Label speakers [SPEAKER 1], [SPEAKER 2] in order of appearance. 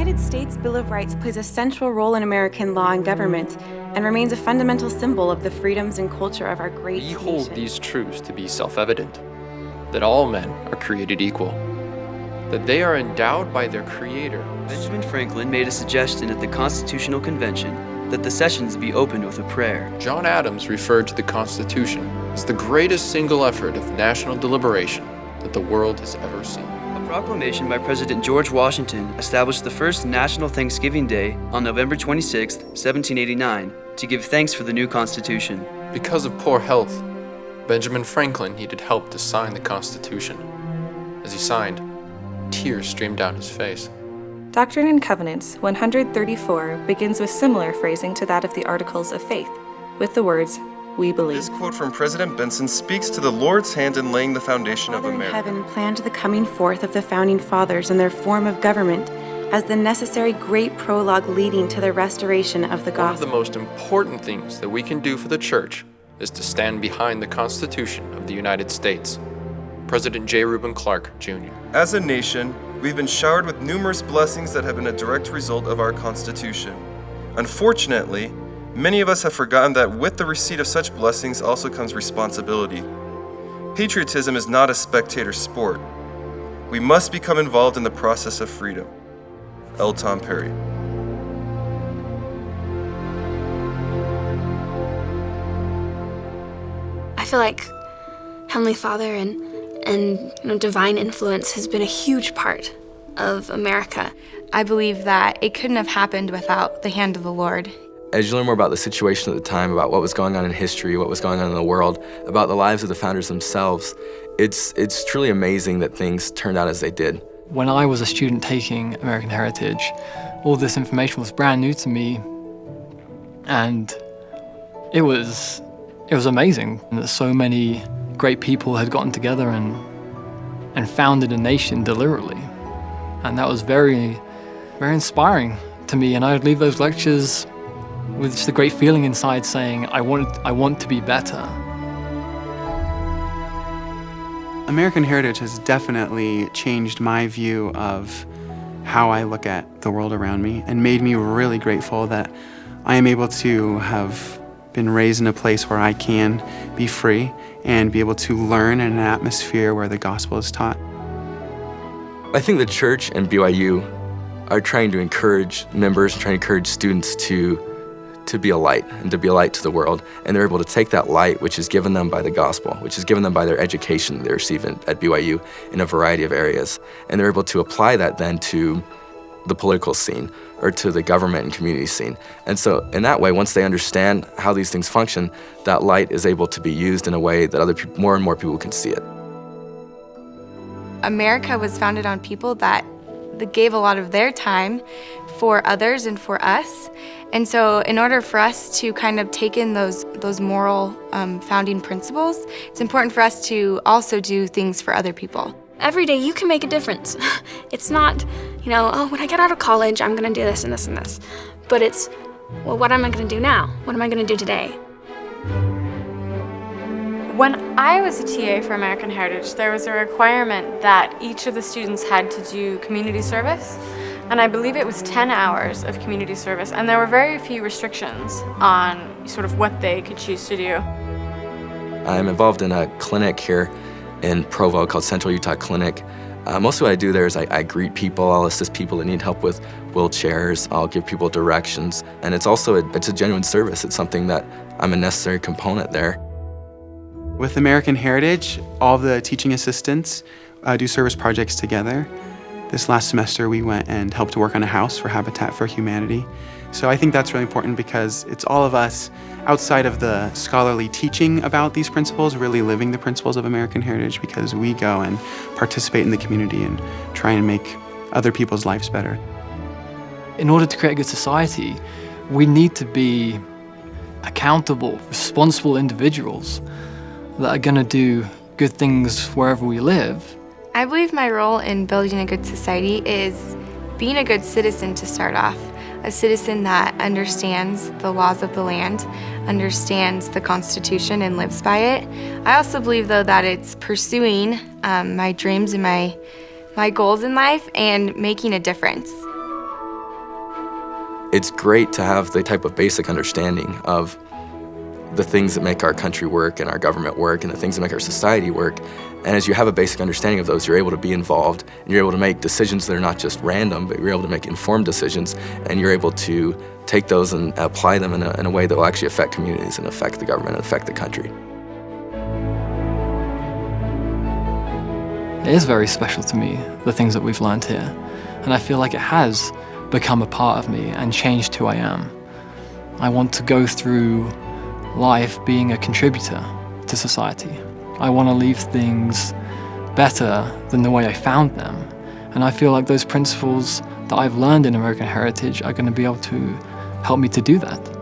[SPEAKER 1] United States Bill of Rights plays a central role in American law and government and remains a fundamental symbol of the freedoms and culture of our great nation.
[SPEAKER 2] We hold these truths to be self-evident, that all men are created equal, that they are endowed by their Creator.
[SPEAKER 3] Benjamin Franklin made a suggestion at the Constitutional Convention that the sessions be opened with a prayer.
[SPEAKER 2] John Adams referred to the Constitution as the greatest single effort of national deliberation that the world has ever seen.
[SPEAKER 3] A proclamation by President George Washington established the first National Thanksgiving Day on November 26, 1789, to give thanks for the new Constitution.
[SPEAKER 2] Because of poor health, Benjamin Franklin needed help to sign the Constitution. As he signed, tears streamed down his face.
[SPEAKER 4] Doctrine and Covenants 134 begins with similar phrasing to that of the Articles of Faith, with the words, "We believe."
[SPEAKER 5] This quote from President Benson speaks to the Lord's hand in laying the foundation of America.
[SPEAKER 1] Father in heaven planned the coming forth of the founding fathers and their form of government as the necessary great prologue leading to the restoration of the gospel.
[SPEAKER 2] One of the most important things that we can do for the church is to stand behind the Constitution of the United States. President J. Reuben Clark, Jr.
[SPEAKER 5] As a nation, we've been showered with numerous blessings that have been a direct result of our Constitution. Unfortunately, many of us have forgotten that with the receipt of such blessings also comes responsibility. Patriotism is not a spectator sport. We must become involved in the process of freedom. L. Tom Perry.
[SPEAKER 6] I feel like Heavenly Father and divine influence has been a huge part of America.
[SPEAKER 7] I believe that it couldn't have happened without the hand of the Lord.
[SPEAKER 8] As you learn more about the situation at the time, about what was going on in history, what was going on in the world, about the lives of the founders themselves, it's truly amazing that things turned out as they did.
[SPEAKER 9] When I was a student taking American Heritage, all this information was brand new to me, and it was amazing that so many great people had gotten together and founded a nation deliberately. And that was very, very inspiring to me, and I would leave those lectures with just a great feeling inside saying, I want to be better.
[SPEAKER 10] American Heritage has definitely changed my view of how I look at the world around me and made me really grateful that I am able to have been raised in a place where I can be free and be able to learn in an atmosphere where the gospel is taught.
[SPEAKER 8] I think the church and BYU are trying to encourage members, trying to encourage students to be a light and to be a light to the world. And they're able to take that light, which is given them by the gospel, which is given them by their education they receive at BYU in a variety of areas. And they're able to apply that then to the political scene or to the government and community scene. And so in that way, once they understand how these things function, that light is able to be used in a way that more and more people can see it.
[SPEAKER 7] America was founded on people that gave a lot of their time for others and for us. And so in order for us to kind of take in those moral founding principles, it's important for us to also do things for other people.
[SPEAKER 6] Every day you can make a difference. It's not, when I get out of college, I'm gonna do this and this and this. But it's, well, what am I gonna do now? What am I gonna do today?
[SPEAKER 11] When I was a TA for American Heritage, there was a requirement that each of the students had to do community service. And I believe it was 10 hours of community service. And there were very few restrictions on sort of what they could choose to do.
[SPEAKER 8] I'm involved in a clinic here in Provo called Central Utah Clinic. Most of what I do there is I greet people, I'll assist people that need help with wheelchairs, I'll give people directions, and it's a genuine service. It's something that I'm a necessary component there.
[SPEAKER 10] With American Heritage, all the teaching assistants do service projects together. This last semester we went and helped to work on a house for Habitat for Humanity. So I think that's really important because it's all of us outside of the scholarly teaching about these principles, really living the principles of American Heritage, because we go and participate in the community and try and make other people's lives better.
[SPEAKER 9] In order to create a good society, we need to be accountable, responsible individuals that are gonna do good things wherever we live.
[SPEAKER 7] I believe my role in building a good society is being a good citizen to start off. A citizen that understands the laws of the land, understands the Constitution, and lives by it. I also believe, though, that it's pursuing my dreams and my goals in life and making a difference.
[SPEAKER 8] it's great to have the type of basic understanding of the things that make our country work and our government work and the things that make our society work. And as you have a basic understanding of those, you're able to be involved and you're able to make decisions that are not just random, but you're able to make informed decisions, and you're able to take those and apply them in a way that will actually affect communities and affect the government and affect the country.
[SPEAKER 9] It is very special to me, the things that we've learned here, and I feel like it has become a part of me and changed who I am. I want to go through life being a contributor to society. I want to leave things better than the way I found them, and I feel like those principles that I've learned in American Heritage are going to be able to help me to do that.